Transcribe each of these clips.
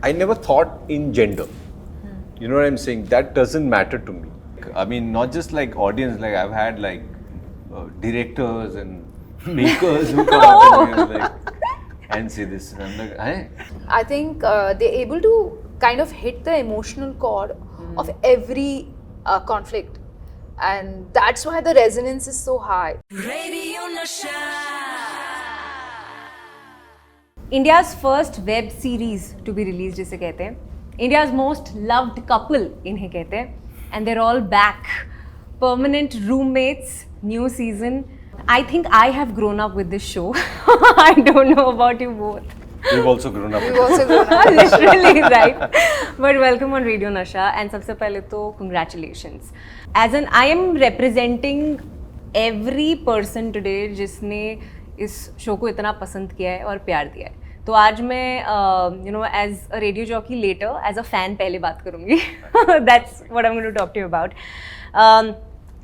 I never thought in gender. You know what I'm saying? That doesn't matter to me. I mean, not just like audience, like I've had like directors and makers who come up and, and say this. And I'm like, hey? I think they're able to kind of hit the emotional chord of every conflict, and that's why the resonance is so high. India's first web series to be released जिसे कहते हैं, India's most loved couple इन्हें कहते हैं, and they're all back, permanent roommates, new season. I think I have grown up with this show. I don't know about you both. We've also grown up. We've also grown up. Literally, right? But welcome on Radio Nasha, and सबसे पहले तो congratulations. As an, I am representing every person today जिसने इस show को इतना पसंद किया है और प्यार दिया है. तो आज मैं you know, as a radio jockey later, as a fan पहले बात करूँगी. That's what I'm going to talk to you about.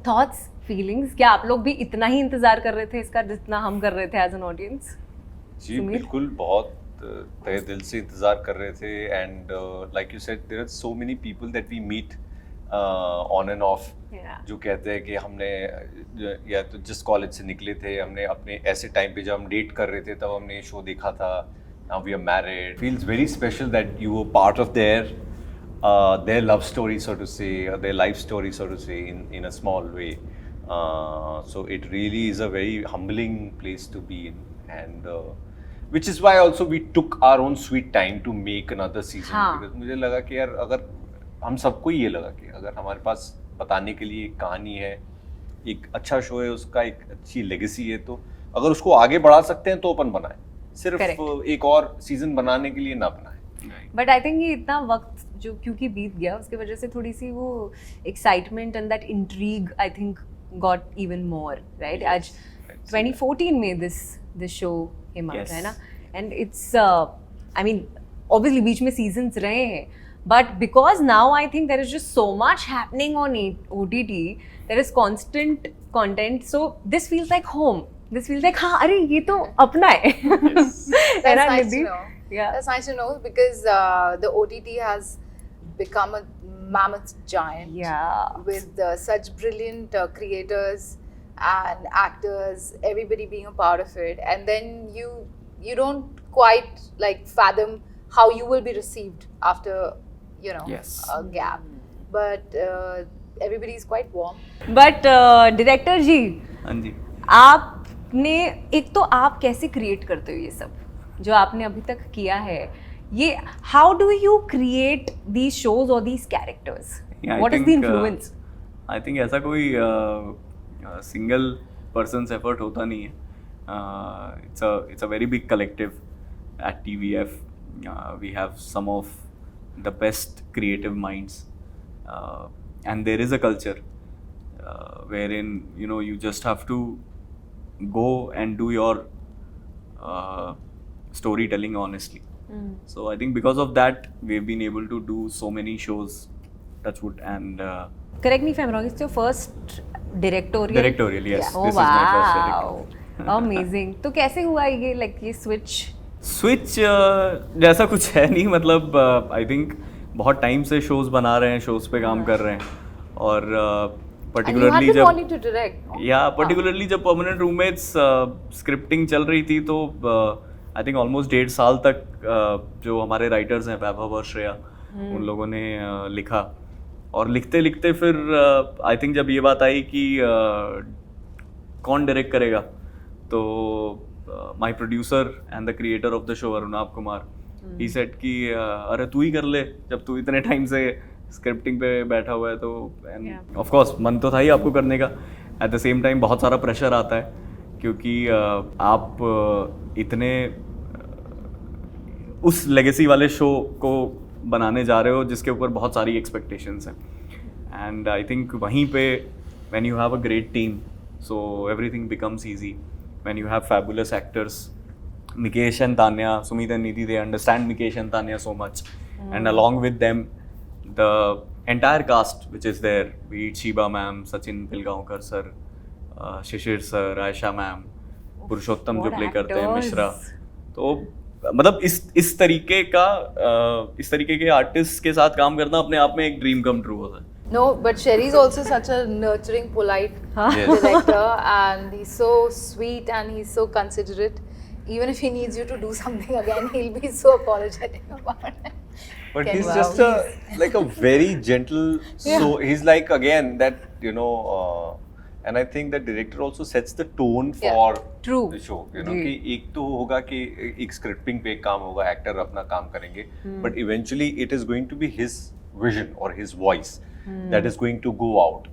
Thoughts, feelings, क्या आप लोग भी इतना ही इंतजार कर रहे थे इसका जितना हम कर रहे थे as an audience? जी बिल्कुल, बहुत तहे दिल से इंतजार कर रहे थे. And like you said, there are so many people that we meet on and off, जो कहते हैं कि हमने या तो जिस कॉलेज से निकले थे, हमने अपने ऐसे टाइम पे जब हम डेट कर रहे थे तब हमने ये शो देखा था. Now we are married. Feels very special that you were part of their love story, so to say, or their life story, so to say, in a small way. So it really is a very humbling place to be in, and which is why also we took our own sweet time to make another season. Because मुझे लगा कि यार, अगर हम सबको ये लगा कि अगर हमारे पास बताने के लिए एक कहानी है, एक अच्छा शो है, उसका एक अच्छी लेगेसी है, तो अगर उसको आगे बढ़ा सकते हैं तो अपन बनाएं, सिर्फ एक और सीजन बनाने के लिए ना बनाएं. बट आई थिंक ये इतना वक्त जो क्योंकि बीत गया उसकी वजह से थोड़ी सी वो excitement and that intrigue I think got even more, right? आज 2014 में दिस शो came out, है ना? And it's I mean obviously बीच में सीजन्स रहे हैं, but because now I think there is just so much happening on OTT, there is constant content, so this feels like home. This feels like, हाँ, अरे ये तो अपना है. That's nice to know. Yeah. That's nice to know because the OTT has become a mammoth giant. Yeah. With such brilliant creators and actors, everybody being a part of it, and then you don't quite like fathom how you will be received after, you know, a gap. But everybody is quite warm. But director जी, हाँ जी, आपने एक तो आप कैसे create करते हो ये सब जो आपने अभी तक किया है, ये how do you create these shows और these characters? What is the influence? I think ऐसा कोई सिंगल पर्सन्स एफर्ट होता नहीं है. It's a very big collective at TVF. We have some of the best creative minds, and there is a culture wherein you just have to go and do your storytelling honestly. So I think because of that we've been able to do so many shows, touchwood, and correct me if I'm wrong, it's your first directorial? Yes. Yeah. Oh, this wow. is my first directorial. Amazing. तो कैसे हुआ ये like ये switch जैसा कुछ है नहीं, मतलब आई थिंक बहुत टाइम से शोज बना रहे हैं, शोज पे काम कर रहे हैं, और पर्टिकुलरली जब परमानेंट रूममेट्स स्क्रिप्टिंग चल रही थी तो आई थिंक ऑलमोस्ट 1.5 साल तक जो हमारे राइटर्स हैं वैभव और श्रेया, उन लोगों ने लिखा, और लिखते लिखते फिर आई थिंक जब ये बात आई कि कौन डायरेक्ट करेगा, तो my producer and the creator of the show Arunabh Kumar, he said कि अरे तू ही कर ले, जब तू इतने टाइम से स्क्रिप्टिंग पे बैठा हुआ है तो. एंड ऑफ कोर्स मन तो था ही आपको करने का, एट द सेम टाइम बहुत सारा प्रेशर आता है क्योंकि आप इतने उस लेगेसी वाले शो को बनाने जा रहे हो जिसके ऊपर बहुत सारी एक्सपेक्टेशंस हैं. एंड आई थिंक वहीं पे when you have a great team, so everything becomes easy. When you have fabulous actors, Mikesh and Tanya, Sumit and Nidhi, they understand Mikesh and Tanya so much. And along with them, the entire cast which is there, be it Shiba ma'am, Sachin Pilgaonkar sir, Shishir sir, Aisha ma'am, Purushottam जो play करते हैं, मिश्रा, तो मतलब इस तरीके के artist के साथ काम करना अपने आप में एक ड्रीम कम ट्रू होता है. No, but Sherry's also such a nurturing, polite Yes. director, and he's so sweet and he's so considerate. Even if he needs you to do something again, he'll be so apologetic about it. But Ken, he's wow. just like a very gentle. Yeah. So he's like again that and I think the director also sets the tone Yeah. for True. the show. जी. कि एक तो होगा कि एक scripting पे काम होगा, actor अपना काम करेंगे, but eventually it is going to be his vision or his voice that is going to go out.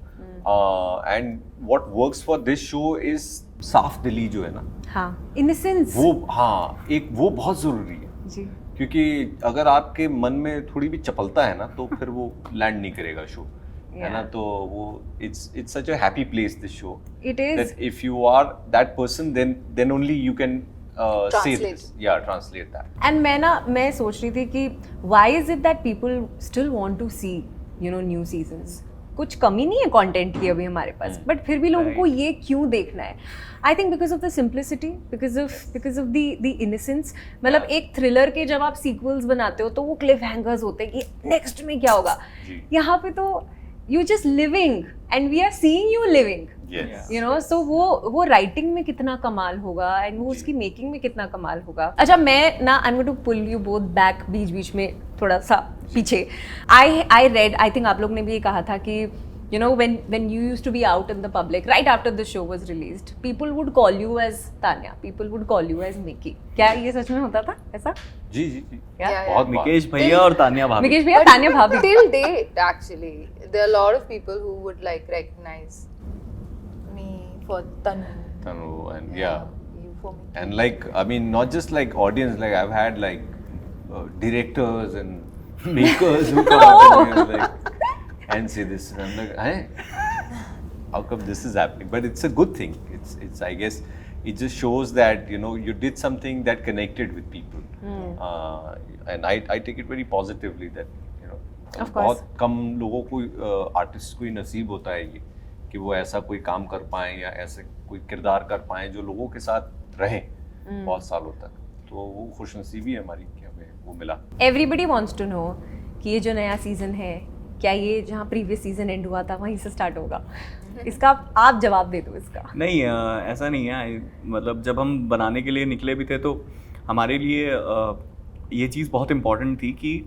And what works for this show is साफ दिली जो है ना, हाँ, innocence. वो बहुत जरूरी है. जी. क्योंकि अगर आपके मन में थोड़ी भी चपलता है ना तो फिर वो लैंड नहीं करेगा शो, है ना. तो वो it's such a happy place this show It is. That if you are that person then only you can say this, या ट्रांसलेट दैट. एंड मैं सोच रही थी कि why is it that people still want to see new seasons. कुछ कमी नहीं है कंटेंट की अभी हमारे पास, बट फिर भी लोगों को ये क्यों देखना है? I think because of the simplicity, because of the innocence. मतलब एक थ्रिलर के जब आप सीक्वल्स बनाते हो तो वो क्लिफ हैंगर्स होते हैं कि नेक्स्ट में क्या होगा. यहाँ पे तो you just living and we are seeing you living. So वो राइटिंग में कितना कमाल होगा एंड वो उसकी मेकिंग में कितना कमाल होगा. अच्छा, मैं ना I am going to pull you both back, बीच में थोड़ा सा पीछे. आई रेड, आई थिंक आप लोग ने भी ये कहा था कि when you used to be out in the public right after the show was released, people would call you as Tanya, people would call you as Mickey. क्या ये सच में होता था ऐसा? जी. Yeah. बहुत मिकेश भैया और तान्या भाभी. मिकेश भैया, तान्या भाभी. Till date, actually, there are a lot of people who would like recognize me for Tanu. And You for me. and like I mean not just like audience, like I've had like directors and makers who come up and like and say this, and I'm like, hey, how come this is happening? But it's a good thing. It's I guess it just shows that you did something that connected with people. And I take it very positively that Of course. बहुत कम लोगों को artist को ही नसीब होता है ये कि वो ऐसा कोई काम कर पाए या ऐसे कोई किरदार कर पाए जो लोगों के साथ रहे बहुत सालों तक. तो वो खुशनसीबी है हमारी कि हमें वो मिला. एवरीबडी वांट्स टू नो कि ये जो नया सीजन है, क्या ये जहाँ प्रीवियस सीजन एंड हुआ था वहीं से स्टार्ट होगा? इसका आप जवाब दे दो इसका. नहीं, ऐसा नहीं है. मतलब जब हम बनाने के लिए निकले भी थे तो हमारे लिए ये चीज़ बहुत इम्पोर्टेंट थी कि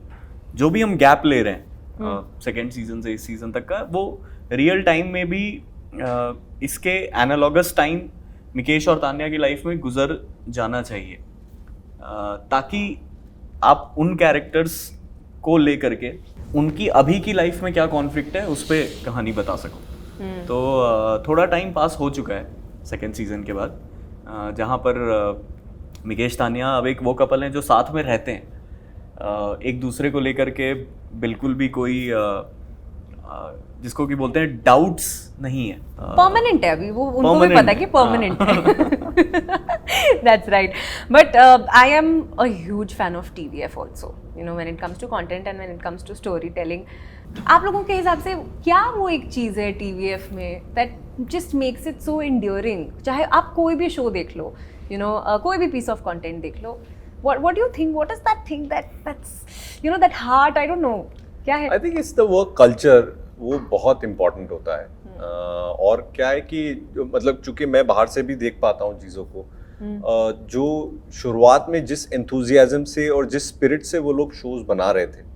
जो भी हम गैप ले रहे हैं सेकेंड सीजन से इस सीजन तक का, वो रियल टाइम में भी इसके एनालॉगस टाइम मिकेश और तान्या की लाइफ में गुजर जाना चाहिए, ताकि आप उन कैरेक्टर्स को लेकर के उनकी अभी की लाइफ में क्या कॉन्फ्लिक्ट है उस पर कहानी बता सकूं. तो थोड़ा टाइम पास हो चुका है सेकेंड सीजन के बाद, जहाँ पर मिकेश तान्या अब एक वो कपल हैं जो साथ में रहते हैं, एक दूसरे को लेकर के बिल्कुल भी कोई जिसको कि बोलते हैं डाउट्स नहीं है. परमानेंट है अभी वो, उनको भी पता है कि परमानेंट है. That's right. But I am a huge fan of TVF also, when it comes to content and when it comes to storytelling. आप लोगों के हिसाब से क्या वो एक चीज़ है TVF में that just makes it so enduring? चाहे आप कोई भी शो देख लो, कोई भी पीस ऑफ कंटेंट देख लो, what do you think, what is that thing that's that heart, I don't know, क्या है? I think it's the work culture, वो बहुत इम्पोर्टेंट होता है. और क्या है कि मतलब चूंकि मैं बाहर से भी देख पाता हूँ चीज़ों को, जो शुरुआत में जिस एंथुजियाज्म से और जिस स्पिरिट से वो लोग शोज बना रहे थे,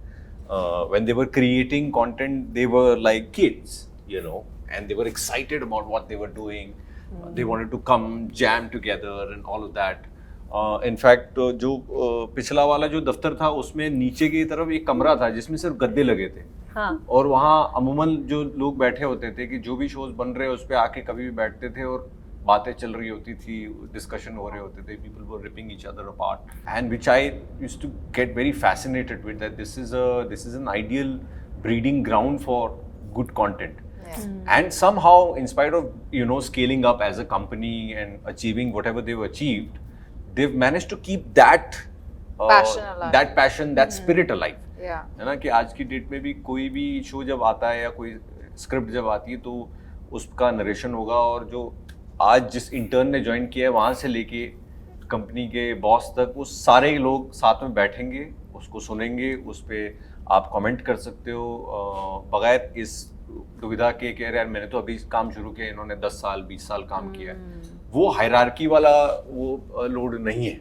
when they were creating content, they were like kids, and they were excited about what they were doing. They wanted to come jam together and all of that. In fact जो पिछला वाला जो दफ्तर था उसमें नीचे की तरफ एक कमरा था जिसमें सिर्फ गद्दे लगे थे. हाँ. और वहाँ अमूमन जो लोग बैठे होते थे कि जो भी शोज बन रहे उस पर आके कभी भी बैठते थे और बातें चल रही होती थी, डिस्कशन हो रहे होते थे, people were ripping each other apart, and which I used to get very fascinated with that this is an ideal breeding ground for good content. And somehow, in spite of scaling up as a company and achieving whatever they've achieved, they've managed to keep that passion alive. That passion, that spirit alive. Yeah. है ना कि आज की date में भी कोई भी show जब आता है या कोई स्क्रिप्ट जब आती है तो उसका नरेशन होगा, और जो आज जिस इंटर्न ने ज्वाइन किया है वहाँ से लेके कंपनी के बॉस तक, वो सारे लोग साथ में बैठेंगे, उसको सुनेंगे, उस पर आप कमेंट कर सकते हो बगैर इस दुविधा के कि यार मैंने तो अभी काम शुरू किया, इन्होंने 10 साल 20 साल काम किया। वो हायरार्की वाला वो लोड नहीं है,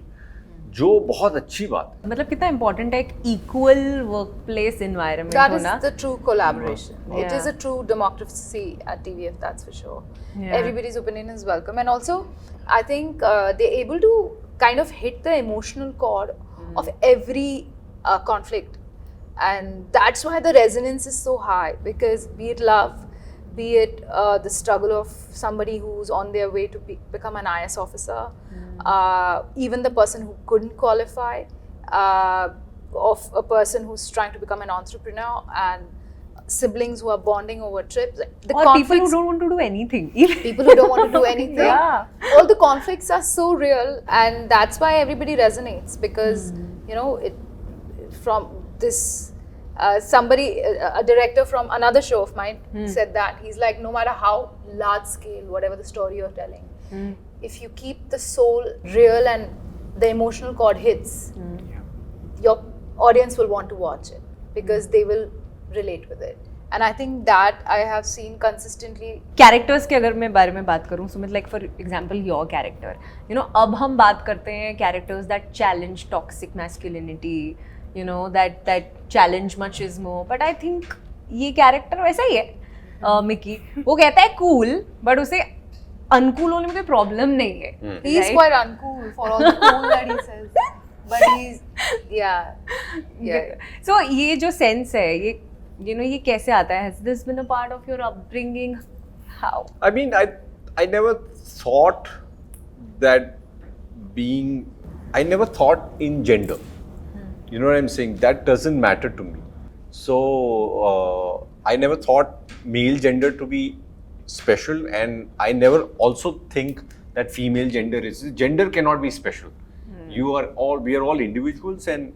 जो बहुत अच्छी बात है। मतलब कितना इम्पोर्टेंट है एक इक्वल वर्कप्लेस एनवायरनमेंट That होना। is the true collaboration. It Yeah. is a true democracy at TVF, that's for sure. Yeah. Everybody's opinion is welcome, and also I think they're able to kind of hit the emotional chord of every conflict, and that's why the resonance is so high. Because be it love, be it the struggle of somebody who's on their way to become an IS officer, even the person who couldn't qualify, of a person who's trying to become an entrepreneur, and siblings who are bonding over trips. The और people who conflicts- don't want to do anything. people who don't want to do anything. Yeah. All the conflicts are so real, and that's why everybody resonates, because you know it from this somebody a director from another show of mine said that he's like, no matter how large scale whatever the story you're telling, if you keep the soul real and the emotional chord hits, your audience will want to watch it because they will relate with it. And I think that I have seen consistently. Characters के अगर मैं बारे में बात करूँ, Sumit, like for example your character, you know, अब हम बात करते हैं characters that challenge toxic masculinity, you know, that challenge machismo, but I think ये कैरेक्टर वैसा ही है। मिकी वो कहता है कूल, बट उसे अनकूल होने में कोई प्रॉब्लम नहीं है। He's right? quite uncool for all the cool that he says, but he's yeah. So ये जो सेंस है, ये you know, ये कैसे आता है? Has this been a part of your upbringing? How? I mean, I never thought that I never thought in gender. You know what I'm saying? That doesn't matter to me. So I never thought male gender to be special, and I never also think that female gender cannot be special. We are all individuals, and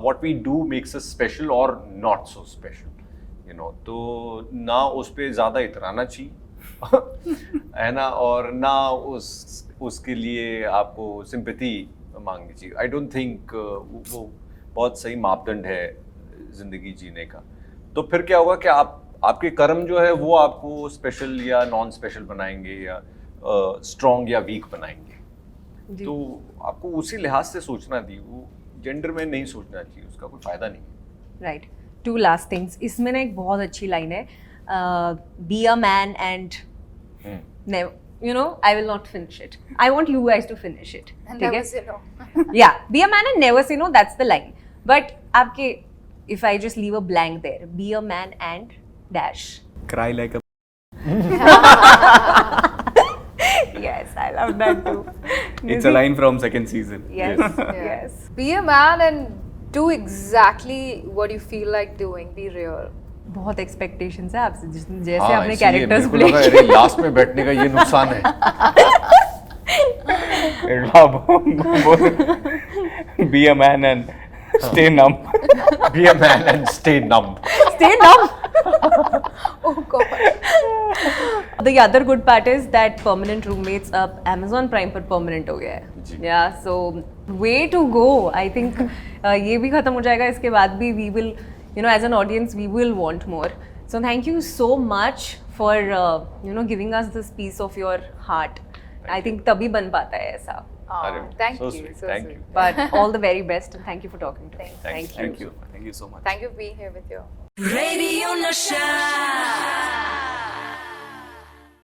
what we do makes us special or not so special. You know, तो ना उस पे ज़्यादा इतराना चाहिए है ना, और ना उसके लिए आपको सिंपैथी मांगनी चाहिए। आई डोंट थिंक वो बहुत सही मापदंड है ज़िंदगी जीने का। तो फिर क्या होगा कि आपके कर्म जो है वो आपको स्पेशल या नॉन स्पेशल बनाएंगे, या स्ट्रॉन्ग या वीक बनाएंगे। तो आपको उसी लिहाज से सोचना चाहिए, वो जेंडर में नहीं सोचना चाहिए, उसका कोई फायदा नहीं। राइट। टू लास्ट थिंग्स, इसमें ना एक बहुत अच्छी लाइन है, be a man and you know, I will not finish it, I want you guys to finish it, And ठीक never है? say no. या be a man and never say no, that's the line. But आपके, if I just leave a blank there, be a man and dash. Cry like a Yes, I love that too. It's a line from second season. Yes, Yeah. yes. Be a man and do exactly what you feel like doing. Be real. बहुत expectations है आपसे, जैसे हाँ, आपने इसीलिए characters मेरे को play लगा, अरे लास्ट में बैठने का ये नुकसान है। Be a man and stay numb. Be a man and stay numb. Stay numb. Oh God. The other good part is that permanent roommates अब Amazon Prime पर permanent हो गया है। जी। Yeah, so way to go. I think ये भी खत्म हो जाएगा, इसके बाद भी we will, you know, as an audience we will want more. So thank you so much for you know, giving us this piece of your heart. I think तभी बन पाता है ऐसा। अरे, Thank so you. sweet, So thank sweet. you. But all the very best and thank you for talking to me. Thank you. Thank you so much. Thank you for being here with you. Radio Nasha.